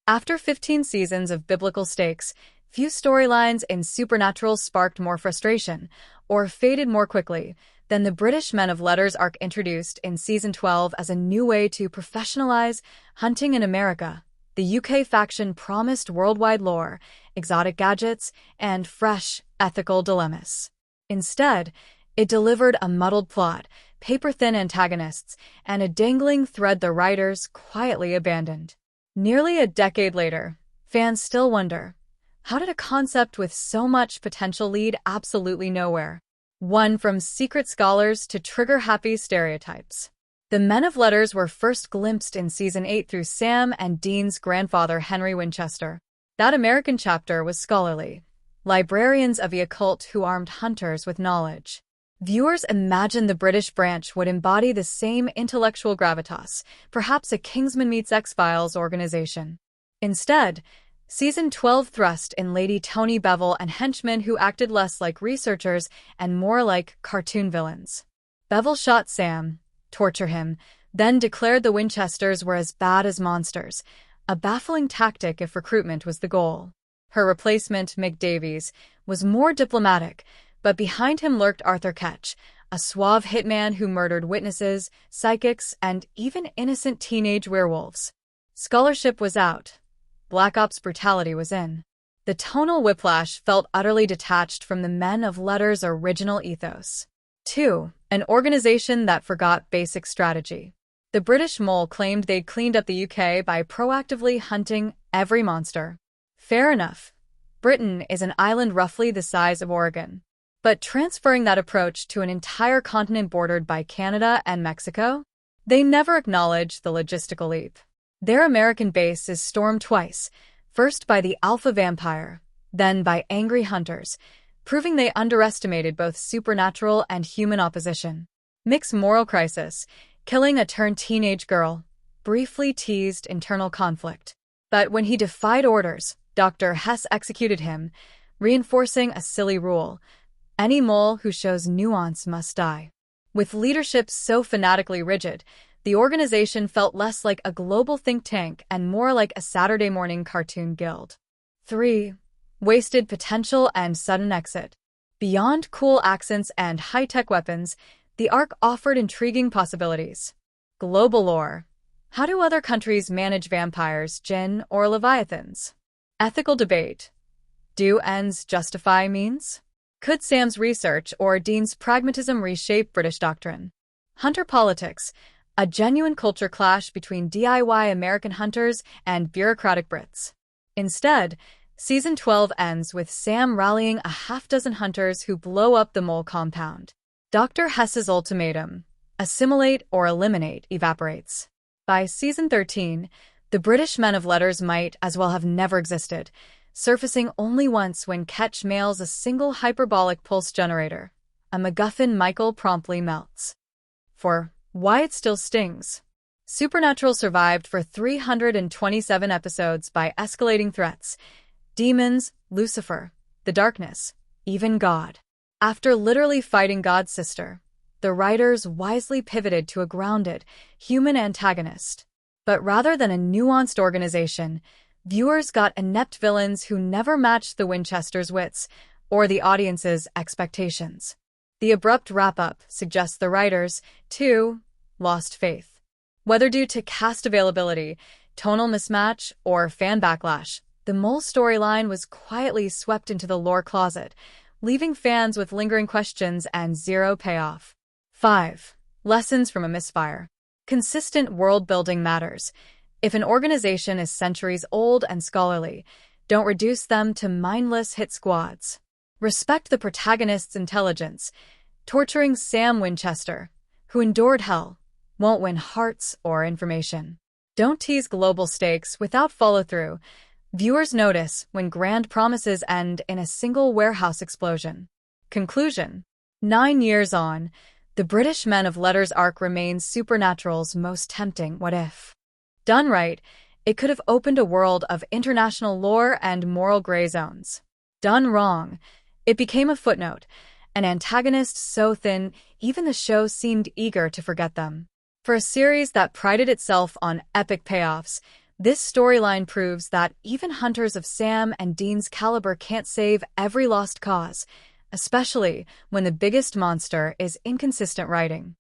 After 15 seasons of biblical stakes, few storylines in Supernatural sparked more frustration, or faded more quickly, than the British Men of Letters arc introduced in Season 12 as a new way to professionalize hunting in America. The UK faction promised worldwide lore, exotic gadgets, and fresh, ethical dilemmas. Instead, it delivered a muddled plot, paper-thin antagonists, and a dangling thread the writers quietly abandoned. Nearly a decade later, fans still wonder, how did a concept with so much potential lead absolutely nowhere? One from secret scholars to trigger-happy stereotypes. The Men of Letters were first glimpsed in Season 8 through Sam and Dean's grandfather Henry Winchester. That American chapter was scholarly. Librarians of the occult who armed hunters with knowledge. Viewers imagined the British branch would embody the same intellectual gravitas, perhaps a Kingsman meets X-Files organization. Instead, Season 12 thrust in Lady Tony Bevel and henchmen who acted less like researchers and more like cartoon villains. Bevel shot Sam, tortured him, then declared the Winchesters were as bad as monsters, a baffling tactic if recruitment was the goal. Her replacement, Mick Davies, was more diplomatic, but behind him lurked Arthur Ketch, a suave hitman who murdered witnesses, psychics, and even innocent teenage werewolves. Scholarship was out. Black Ops brutality was in. The tonal whiplash felt utterly detached from the Men of Letters' original ethos. 2. An organization that forgot basic strategy. The British Mole claimed they'd cleaned up the UK by proactively hunting every monster. Fair enough. Britain is an island roughly the size of Oregon. But transferring that approach to an entire continent bordered by Canada and Mexico? They never acknowledged the logistical leap. Their American base is stormed twice, first by the alpha vampire, then by angry hunters, proving they underestimated both supernatural and human opposition. Mick's moral crisis, killing a teenage girl, briefly teased internal conflict. But when he defied orders, Dr. Hess executed him, reinforcing a silly rule: any mole who shows nuance must die. With leadership so fanatically rigid, the organization felt less like a global think tank and more like a Saturday morning cartoon guild. 3. Wasted potential and sudden exit. Beyond cool accents and high-tech weapons, the arc offered intriguing possibilities. Global lore. How do other countries manage vampires, jinn, or leviathans? Ethical debate. Do ends justify means? Could Sam's research or Dean's pragmatism reshape British doctrine? Hunter politics. A genuine culture clash between DIY American hunters and bureaucratic Brits. Instead, Season 12 ends with Sam rallying a half-dozen hunters who blow up the mole compound. Dr. Hess's ultimatum, assimilate or eliminate, evaporates. By Season 13, the British Men of Letters might as well have never existed, surfacing only once when Ketch mails a single hyperbolic pulse generator, a MacGuffin Michael promptly melts. 4. Why it still stings. Supernatural survived for 327 episodes by escalating threats. Demons, Lucifer, the darkness, even God. After literally fighting God's sister, the writers wisely pivoted to a grounded, human antagonist. But rather than a nuanced organization, viewers got inept villains who never matched the Winchesters' wits or the audience's expectations. The abrupt wrap-up suggests the writers, too, lost faith. Whether due to cast availability, tonal mismatch, or fan backlash, the Mole storyline was quietly swept into the lore closet, leaving fans with lingering questions and zero payoff. 5. Lessons from a misfire. Consistent world-building matters. If an organization is centuries old and scholarly, don't reduce them to mindless hit squads. Respect the protagonist's intelligence. Torturing Sam Winchester, who endured hell, won't win hearts or information. Don't tease global stakes without follow-through. Viewers notice when grand promises end in a single warehouse explosion. Conclusion. 9 years on, the British Men of Letters arc remains Supernatural's most tempting what-if. Done right, it could have opened a world of international lore and moral gray zones. Done wrong, it became a footnote, an antagonist so thin even the show seemed eager to forget them. For a series that prided itself on epic payoffs, This storyline proves that even hunters of Sam and Dean's caliber can't save every lost cause, especially when the biggest monster is inconsistent writing.